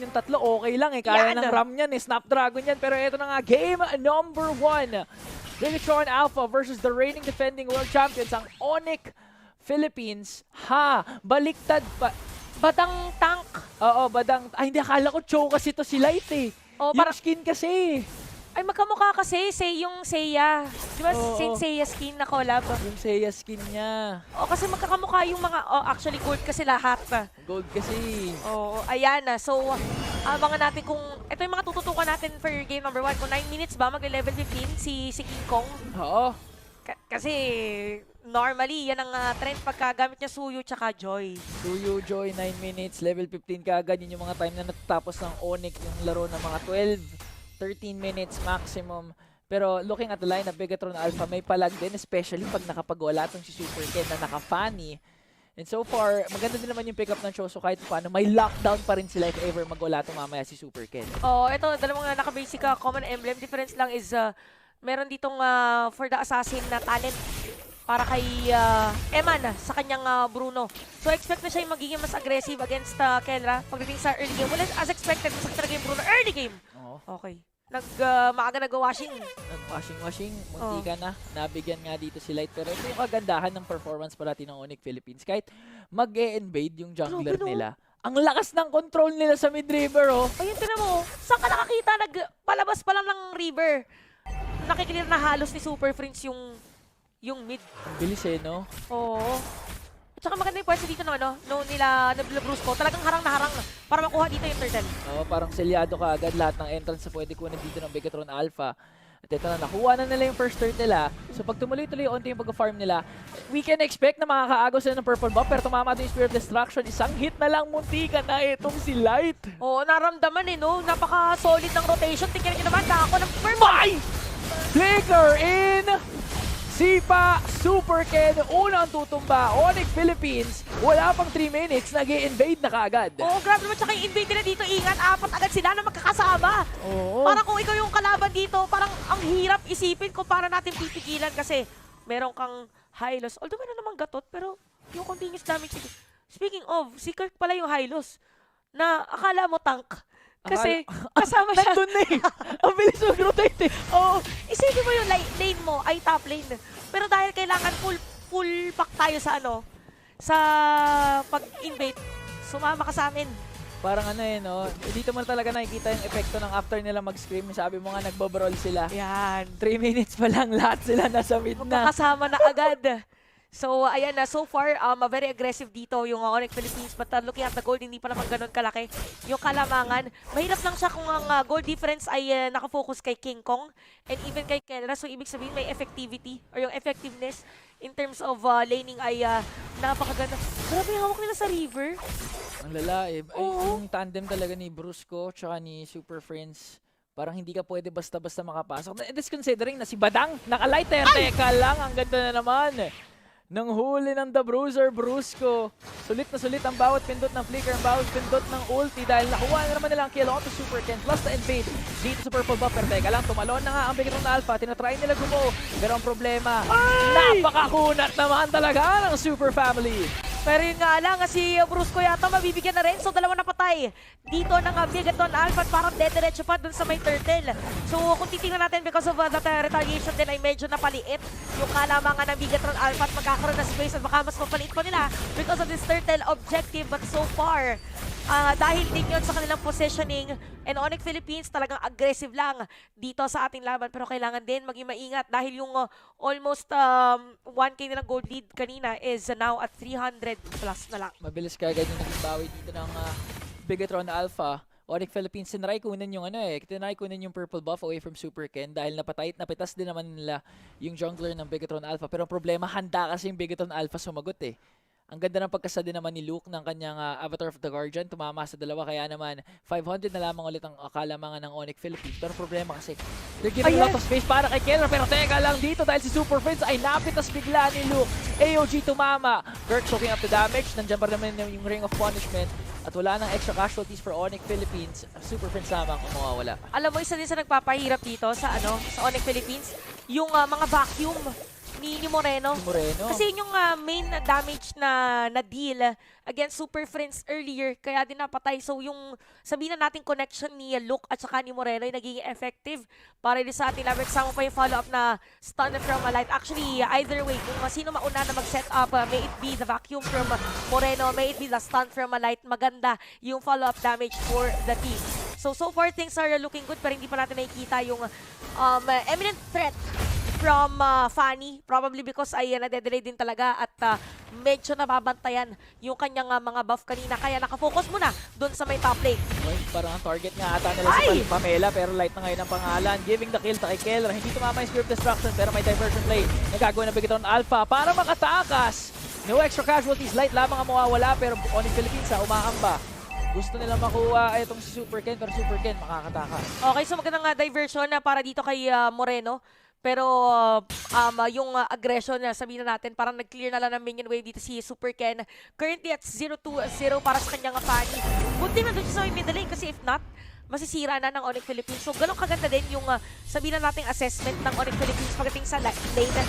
Yung tatlo, okay lang eh. Kaya Yan. ng RAM yan eh. Snapdragon yan. Pero ito na nga, game number 1. Bigatron Alpha versus the reigning defending world champions, ang Onyx Philippines. Ha! Baliktad pa. Badang tank. Oo, badang. Ay, hindi. Akala ko Cho kasi to si Light eh. Oh, Yung skin kasi. Ay, magkamukha kasi yung Seiya. Di ba Oo. Saint Seiya skin na collab? Yung Seiya skin niya. O, kasi magkakamukha yung mga, actually gold kasi lahat. Gold kasi. Oo, ayan na. So, abangan natin kung, ito yung mga tututukan natin for game number 1. Kung 9 minutes ba, mag-level 15 si King Kong. Oo. Kasi, normally, yan ang trend pagkagamit niya Suyu tsaka Joy. Suyu, Joy, 9 minutes, level 15 ka agad. Yun yung mga time na natatapos ng Onyx yung laro ng mga 13 minutes maximum. Pero looking at the lineup, Bigatron Alpha may palag din, especially pag nakapagwala itong si Super Ken na naka-funny. And so far, maganda din naman yung pick-up ng Choso kahit paano. May lockdown pa rin sila if ever magwala itong mamaya si Super Ken. Oh, ito, dalawang naka-basic common emblem. Difference lang is, meron ditong for the assassin na talent para kay Eman sa kanyang Bruno. So expect na siya yung magiging mas aggressive against Kelra pagdating sa early game. Well, as expected, masakit talaga yung Bruno early game. Oo. Okay. Maaga nag-washing. Nag-washing, munti ka na. Nabigyan nga dito si Light. Pero ito yung kagandahan ng performance parati ng Onyx Philippines. Kahit mag-e-invade yung jungler Grabe, no? nila, ang lakas ng control nila sa mid-river, oh. Ayun, tinan mo. Saan ka nakakita? Palabas pa lang ng river. Nakiklear na halos ni Super Prince yung mid. Ang bilis eh, no? Oo. At saka maganda yung pwersa dito ng nila Bruce ko. Talagang harang na harang para makuha dito yung turtle. Oo, parang selyado ka agad lahat ng entrance na pwede kunin dito ng Bigatron Alpha. At ito na, nakuha na nila yung first turtle nila. So pag tumuloy-tuloy onti yung pag-farm nila, we can expect na makakaagaw sila ng purple buff. Pero tumama din yung Spirit of Destruction. Isang hit na lang, muntikan na itong si Light. Oo, naramdaman eh, no? Napaka-solid ng rotation. Tingnan nyo naman, ako ng purple. Bye! Flicker in! Sipa, Super Ken, unang tutumba. Onyx Philippines, wala pang 3 minutes, nag-i-invade na kaagad. Oo, grabe naman. Tsaka yung invade nila dito, ingat. 4 agad sila na magkakasama. Oo. Parang kung ikaw yung kalaban dito, parang ang hirap isipin kung para natin pipigilan kasi meron kang high loss. Although meron namang gatot, pero yung continuous damage. Speaking of, si Kirk pala yung high loss na akala mo tank. Kasi kasama siya. Nandun na eh. Ang bilis mag-rotate eh. Oo, isipin mo yung lane mo ay top lane. Pero dahil kailangan full pack tayo sa sa pag-invade, sumama ka sa amin. Parang ano eh, no? Dito mo talaga nakikita yung epekto ng after nila mag-scream. Sabi mo nga, nagbabrawl sila. Yan. 3 minutes pa lang, lahat sila nasa mid na. Magkakasama na agad. So, ayan na. So far, very aggressive dito yung Onyx Philippines. But looking at the gold, hindi pa naman ganun kalaki. Yung kalamangan, mahirap lang siya kung ang gold difference ay nakafocus kay King Kong and even kay Kelra. So, ibig sabihin may effectivity or yung effectiveness in terms of laning ay napakaganda. Grabe yung hawak nila sa river. Ang lala eh. Ay, Oo. yung tandem talaga ni Brusco tsaka ni Super Friends. Parang hindi ka pwede basta-basta makapasok. And this considering na si Badang, naka-lighter. Teka lang, ang ganda na naman. Nang huli ng The Bruiser, Brusco. Sulit na sulit ang bawat pindot ng flicker, ang bawat pindot ng ulti dahil nakuha na naman nila ang kill onto Super Ken plus the invade dito sa purple buff. Pero teka lang, tumalon na nga ang Bigatron Alpha. Tinatry nila gumo. Pero ang problema, napakakunat naman talaga ng Super Family. Pero yun nga lang, si Brusco yata mabibigyan na rin. So, dalawa na patay. Dito ng Bigatron Alpha at parang dediretso pa dun sa may turtle. So, kung titingnan natin because of that retaliation din ay medyo napaliit yung kalamangan ng Bigatron Alpha at magkakaroon na space at baka mas mapaliit pa nila because of this turtle objective. But so far, dahil din yun sa kanilang positioning and Onyx Philippines talagang aggressive lang dito sa ating laban. Pero kailangan din maging maingat dahil yung almost 1k nilang gold lead kanina is now at 300 plus na lang. Mabilis kagad yung naging bawi dito ng Bigatron Alpha. Onyx Philippines, tinry kunin yung tinry kunin yung purple buff away from Super Ken dahil napitas din naman nila yung jungler ng Bigatron Alpha. Pero ang problema, handa kasi yung Bigatron Alpha sumagot eh. Ang ganda ng pagkasadi naman ni Luke ng kanyang Avatar of the Guardian. Tumama sa dalawa, kaya naman 500 na lamang ulit ang kalamangan ng Onyx Philippines. Pero problema kasi, they're giving a lot of space para kay Kelra. Pero teka lang dito dahil si Super Friends ay napitas bigla ni Luke. AOG tumama. Kirk soaking up the damage. Nandiyan pa naman yung Ring of Punishment. At wala nang extra casualties for Onyx Philippines. Super Friends lamang ang mawawala. Alam mo, isa din sa nagpapahirap dito sa sa Onyx Philippines, yung mga vacuum ni Moreno. Si Moreno. Kasi yun yung main damage na deal against Super Friends earlier, kaya din napatay. So yung sabihin na natin connection ni Luke at saka ni Moreno ay naging effective para din sa ating Labyrinth. Sama pa yung follow-up na stun from a light. Actually, either way, kung sino mauna na mag-set up, may it be the vacuum from Moreno, may it be the stun from a light, maganda yung follow-up damage for the team. So far things are looking good, pero hindi pa natin nakikita yung eminent threat from Fanny, probably because ay nade-delay din talaga at medyo nababantayan yung kanyang mga buff kanina, kaya nakafocus muna doon sa may top lane. Well, parang ang target nga ata nila si Pamela, pero light na ngayon ang pangalan. Giving the kill kay Kelra. Hindi tumama yung Spirit of Destruction, pero may diversion play na gagawin ng Bigatron Alpha para makatakas. No extra casualties, light lamang ang mawawala, pero Onyx Philippines umaamba. Gusto nila makuha itong si Super Ken, pero Super Ken makakatakas. Okay, so magandang diversion na para dito kay Moreno. Pero yung aggression na sabihin na natin, parang nag-clear na lang ng minion wave dito si Super Ken. Currently at 0-2-0 para sa kanyang Fanny. Good thing na doon siya sa may middle lane kasi if not, masisira na ng Onyx Philippines. So ganun kaganda din yung sabihin na nating assessment ng Onyx Philippines pagdating sa lane.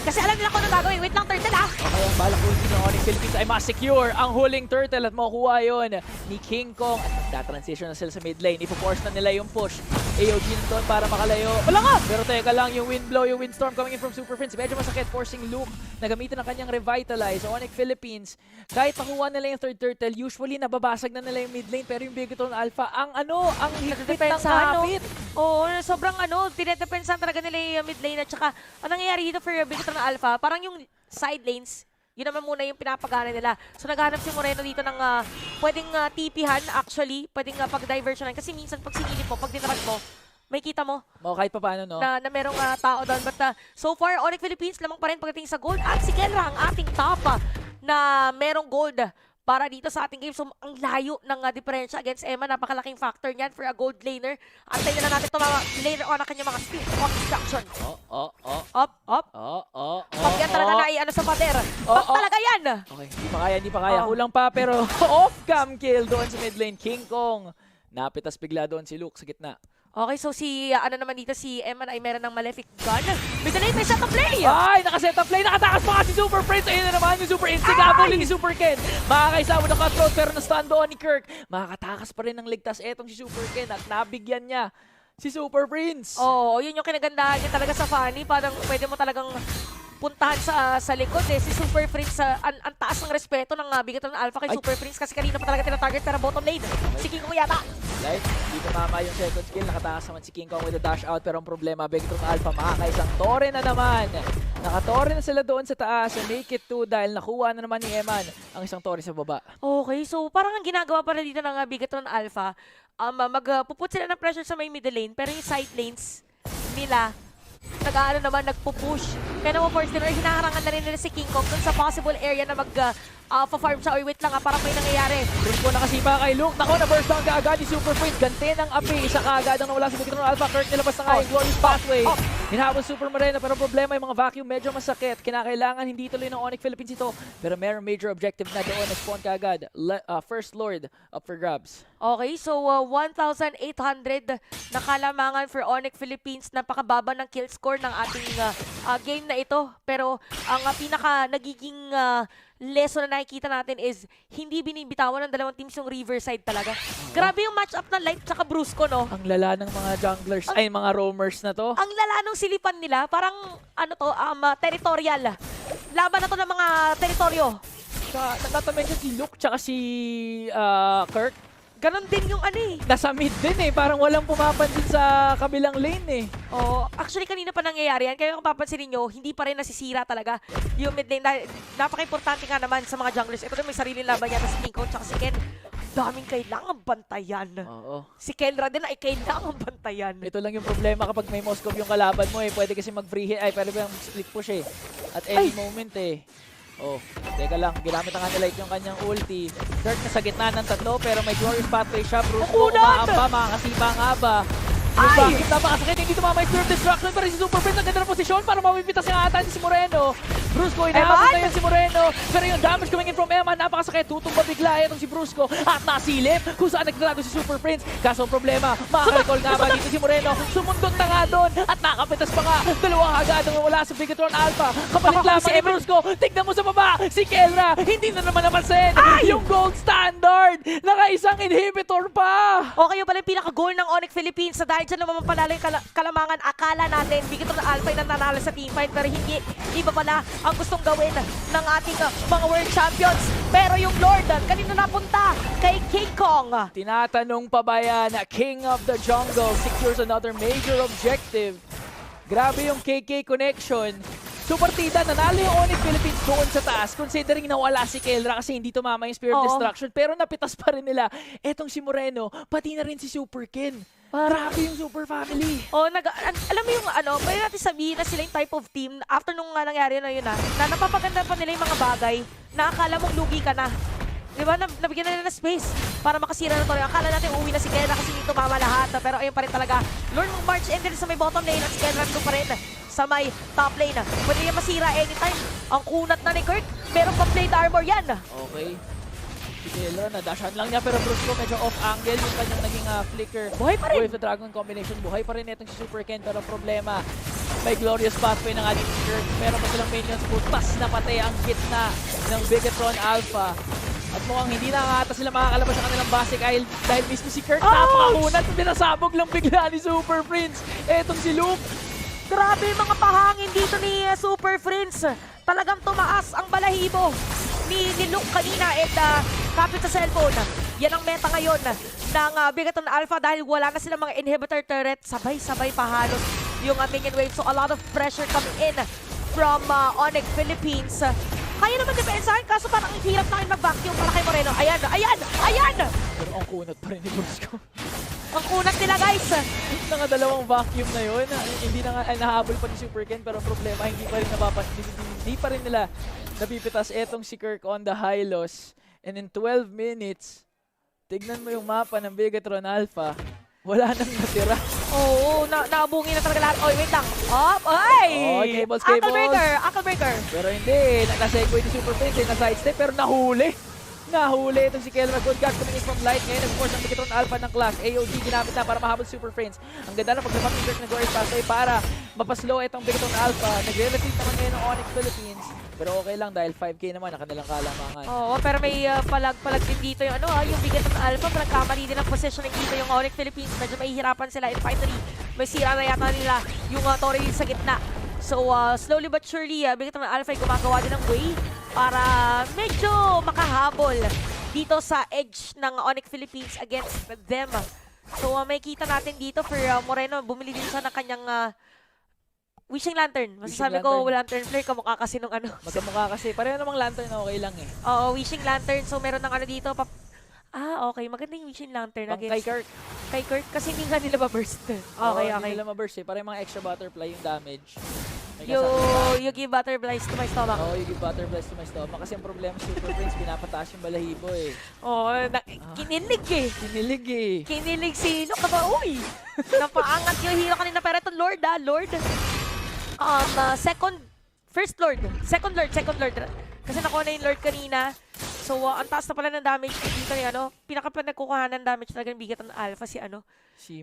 Kasi alam nila kung ano gagawin. Wait lang, turtle Okay, ang balak ulti ng Onyx Philippines ay ma-secure ang huling turtle at makukuha yun ni King Kong. At magta-transition na sila sa mid lane. Ipo-force na nila yung push. AOG na doon para makalayo. Wala nga! Pero teka lang, yung wind blow, yung windstorm coming in from Super Friends. Medyo masakit, forcing Luke na gamitin ang kanyang revitalize. So Onyx Philippines, kahit makuha nila yung third turtle, usually nababasag na nila yung mid lane. Pero yung Bigatron Alpha, ang higpit ng kapit. Oo, sobrang tinedepensahan talaga nila yung mid lane. At saka, anong nangyayari dito for Bigatron Alpha, parang yung side lanes, yun naman muna yung pinapagana nila. So naghanap si Moreno dito ng pwedeng TP-han actually, pwedeng pag-diversionan. Kasi minsan pag sinilip mo, pag dinarag mo, may kita mo. Kahit pa paano, no? Na merong tao doon. But so far, Onyx Philippines lamang pa rin pagdating sa gold. At si Kelra, ang ating top na merong gold para dito sa ating game. So, ang layo ng diferensya against Emma. Napakalaking factor niyan for a gold laner. Antayin na natin ito mga laner on ang kanyang mga speed of destruction. Up. Pag yan talaga na sa pader. Pag talaga yan. Okay, hindi pa kaya. Kulang pa, pero off-cam kill doon sa mid lane. King Kong. Napitas bigla doon si Luke sa gitna. Okay, so si naman dito, si Emma ay meron ng Malefic Gun. Middle may set up play! Ay, naka-set up play! Nakatakas pa nga si Super Prince! Ayun na naman yung Super Instinct! Habulin ni Super Ken! Makakaisa mo ng cutthroat pero na-stun doon ni Kirk. Makakatakas pa rin ng ligtas etong si Super Ken at nabigyan niya si Super Prince. Oo, yun yung kinagandahan niya talaga sa Fanny. Parang pwede mo talagang puntahan sa likod si Super Prince. Ang taas ng respeto ng Bigatron Alpha kay Super Prince kasi kanina pa talaga tinatarget pero bottom lane. Si King Kong yata. Light, hindi tumama yung second skill. Nakatakas naman si King Kong with a dash out pero ang problema, Bigatron Alpha makakaisang tore na naman. Nakatore na sila doon sa taas. Make it 2 dahil nakuha na naman ni Eman ang isang tore sa baba. Okay, so parang ang ginagawa para dito ng Bigatron Alpha, magpuput sila ng pressure sa may middle lane pero yung side lanes nila nagpo-push. Kaya naman force nila, hinaharangan na rin nila si King Kong dun sa possible area na mag-farm siya. Or wait lang, parang may nangyayari. Brisco nakasipa kay Luke. Nako, na-burst down kaagad ni Super Prince. Gante ng api. Isa kaagad ang nawala sa Bigatron Alpha. Kirk nilabas na nga yung Glorious Pathway. Hinahabol Super Moreno pero problema yung mga vacuum medyo masakit. Kinakailangan hindi tuloy ng Onyx Philippines ito. Pero meron major objective na doon. Spawn kaagad. First Lord up for grabs. Okay, so 1,800 na kalamangan for Onyx Philippines. Napakababa ng kill score ng ating game na ito. Pero ang pinaka nagiging lesson na nakikita natin is hindi binibitawan ng dalawang teams yung Riverside talaga. Grabe yung match-up ng Light tsaka Brusco, no? Ang lala ng mga junglers, mga roamers na to. Ang lala nung silipan nila, parang territorial. Laban na to ng mga teritoryo. Natamention si Luke tsaka si Kirk. Ganon din yung Nasa mid din parang walang pumapansin sa kabilang lane Oh, actually kanina pa nangyayari yan. Kaya kung papansinin nyo, hindi pa rin nasisira talaga yung mid lane. Napaka-importante nga naman sa mga junglers. Ito din may sariling laban yata si King Kong tsaka si Ken. Daming kailangan bantayan. Oo. Si Kenra din ay kailangan bantayan. Ito lang yung problema kapag may Moskov yung kalaban mo pwede kasi mag-free hit. Pwede ba yung split push At any moment teka lang, ginamit ang Light yung kanyang ulti. Dirt na sa gitna ng tatlo pero may Glorious Pathway siya. Bruce umaamba, makakasipa nga ba? Yung Ay! bakit napakasakit, hindi tumama yung Swerve Destruction, pero si Super Prince ang ganda ng posisyon para mapipitas yung ata si Moreno. Brusco, inaabot Eman! ngayon si Moreno, pero yung damage coming in from Eman, napakasakit, tutumba bigla itong si Brusco at nasilip kung saan nagdrago si Super Prince. Kaso ang problema, makaka-recall nga ba dito si Moreno, sumundot na nga doon at nakapitas pa nga. Dalawang agad ang wala sa Bigatron Alpha. Kapalit Baka lamang si ni Eman. Brusco, tignan mo sa baba, si Kelra, hindi na naman napansin. Ay! Yung gold standard, naka-isang inhibitor pa. Okay yung pala yung pinaka-goal ng Onyx Philippines. So dahil dyan naman pala yung kalamangan, akala natin Bigatron Alpha yung nananalo sa teamfight, pero hindi. Iba pala ang gustong gawin ng ating mga world champions. Pero yung Lord, kanina napunta kay King Kong. Tinatanong pa ba yan na King of the Jungle secures another major objective? Grabe yung KK connection. So partida, nanalo yung Onyx Philippines doon sa taas considering na wala si Kelra kasi hindi tumama yung Spirit Oo. Destruction. Pero napitas pa rin nila. Etong si Moreno, pati na rin si Super Ken. Grabe yung Super Family. Oh, alam mo yung ano, pwede natin sabihin na sila yung type of team after nung nangyari na yun na napapaganda pa nila yung mga bagay na akala mong lugi ka na. Di ba? Nabigyan na nila ng space para makasira na to. Akala natin uuwi na si Kelra kasi hindi tumama lahat. Pero ayun pa rin talaga. Lord mong March and then sa may bottom lane at si Kelra nandun pa rin sa may top lane. Pwede niya masira anytime. Ang kunat na ni Kurt. Meron pa plate armor yan. Okay. Si Kelra, nadashan lang niya pero Brusco medyo off-angle yung kanyang naging flicker. Buhay pa rin. With the Dragon combination, buhay pa rin itong si Super Ken. Pero ang problema, may glorious pathway ng ating Kurt. Meron pa silang minions, butas na patay ang gitna ng Bigatron Alpha. At mukhang hindi na ata sila makakalabas sa kanilang basic dahil mismo si Kurt napakakunat. Pinasabog lang bigla ni Super Prince. Etong si Luke. Grabe yung mga pahangin dito ni Super Prince. Talagang tumaas ang balahibo ni Luke kanina at kapit sa cellphone. Yan ang meta ngayon ng Bigatron Alpha dahil wala na silang mga inhibitor turret. Sabay-sabay pahalos yung minion wave. So a lot of pressure coming in from Onyx Philippines. Kaya naman depensahan kaso parang ang hirap na kayo mag-vacuum para kay Moreno. Ayan, ayan, ayan! Pero ang kunat pa rin ni Brusco. Ang kunat nila guys. Nga dalawang vacuum na yun. Hindi na nga nahabol pa ni Super Ken pero ang problema hindi pa rin nila napipitas etong si Kirk on the high loss. And in 12 minutes, tignan mo yung mapa ng Bigatron Alpha. Wala nang natira. Oo, naabungin na talaga lahat. Oy, wait lang. Up, ay! Oy, cables. Ankle breaker. Pero hindi, nasegue ni Super Prince, na-sidestep pero nahuli. Nahuli itong si Kelra. Good God coming in from light. Ngayon, nag-force ang Bigatron Alpha ng class. AOD ginamit na para mahabol Super Prince. Ang ganda na paglapak ni Kirk ng Glorious Pathway para mapaslow itong Bigatron Alpha. Nagre-retreat naman ngayon ng Onyx Philippines. Pero okay lang dahil 5K naman ang kanilang kalamangan. Oo, pero may palag din dito yung yung Bigatron Alpha. Nagkamali din ang positioning dito yung Onyx Philippines. Medyo mahihirapan sila and finally may sira na yata nila yung Torre sa gitna. So slowly but surely, Bigatron Alpha ay gumagawa din ng way para medyo makahabol dito sa edge ng Onyx Philippines against them. So may kita natin dito for Moreno, bumili din siya ng kanyang Wishing Lantern. Masasabi ko, Lantern Flare, kamukha kasi nung ano. Magkamukha kasi. Pareho namang lantern na okay lang eh. Oo, Wishing Lantern. So meron ng ano dito. Okay. Maganda yung Wishing Lantern Pang against kay Kirk. kay Kurt kasi hindi nga nila ba-burst. Okay, Hindi okay. nila ma-burst eh. Parang mga extra butterfly yung damage. May You give butterflies to my stomach. Oo, you give butterflies to my stomach. Kasi ang problema Super Prince, pinapataas yung balahibo eh. Oo, kinilig eh. Kinilig eh. Kinilig si Luke ba? Uy! Napaangat yung hero kanina. Pero ito, Lord Lord. Second Lord. Kasi nakuha na yung Lord kanina. So, ang taas na pala ng damage dito ni pinaka-nagkukuha ng damage talaga ng Bigatron Alpha Si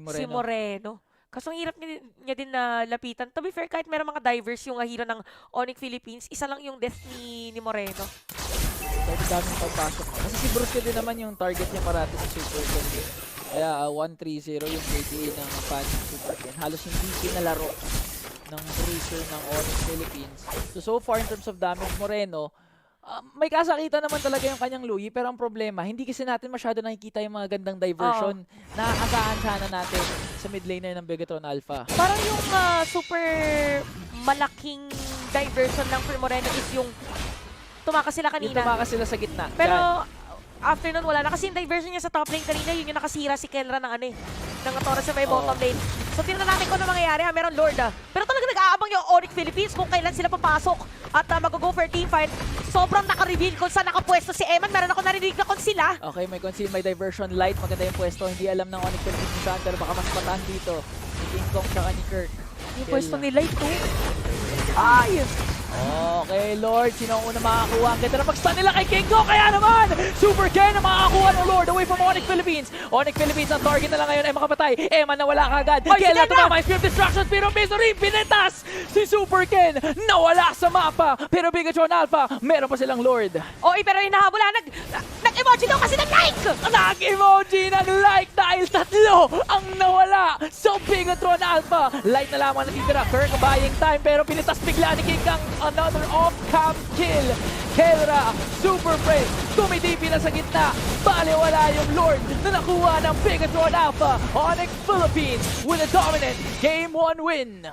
Moreno. si Moreno. Kaso ang hirap niya din na lapitan. To be fair, kahit meron mga divers yung hero ng Onyx Philippines, isa lang yung death ni Moreno. Dahil daming pagpasok. Kasi si Brusco din naman yung target niya parati sa Super Ken. Kaya 1-3-0 yung KDA ng fan ng Super Ken. Halos hindi kinalaro ng Bruiser ng Onyx Philippines. So far in terms of damage, Moreno, may kasakita naman talaga yung kanyang Louie, pero ang problema, hindi kasi natin masyado nakikita yung mga gandang diversion na asahan sana natin sa mid laner ng Bigatron Alpha. Parang yung super malaking diversion lang for Moreno is yung tumakas sila kanina. Yung tumakas sila sa gitna. Pero after nun, wala na. Kasi yung diversion niya sa top lane kanina, yun yung nakasira si Kelra ng ng Torre sa may bottom lane. So tingnan natin kung ano mangyayari ha. Meron Lord. Pero talaga nag-aabang yung Onyx Philippines kung kailan sila papasok at mag-go for team fight. Sobrang naka-reveal kung saan nakapwesto si Eman. Meron ako narinig na kung sila. Okay, may conceal, may diversion light. Maganda yung pwesto. Hindi alam ng Onyx Philippines kung saan, pero baka mas matahan dito. Ni King Kong tsaka ni Kirk. Yung pwesto ni Light to. Ay! Okay, Lord. Sino ang una makakuha? Ang ganda na mag-stun nila kay King Kong. Kaya naman, Super Ken ang makakakuha ng Lord away from Onyx Philippines. Onyx Philippines ang target na lang ngayon ay makapatay. Eman nawala kagad. Kailan tumama yung Spear of Destruction. Pero Misery, pinitas si Super Ken. Nawala sa mapa. Pero Bigatron Alpha, meron pa silang Lord. Oy, pero hinahabula. Nag-emoji daw kasi ng like! Nag-emoji ng like dahil tatlo ang nawala sa Bigatron Alpha. Light na lamang natitira. Kirk buying time pero pinitas bigla ni King Kong. Another off-cam kill. Kelra, Super Prince, tumitipin na sa gitna. Baliwala yung Lord na nakuha ng Bigatron Alpha. Onyx Philippines with a dominant Game 1 win.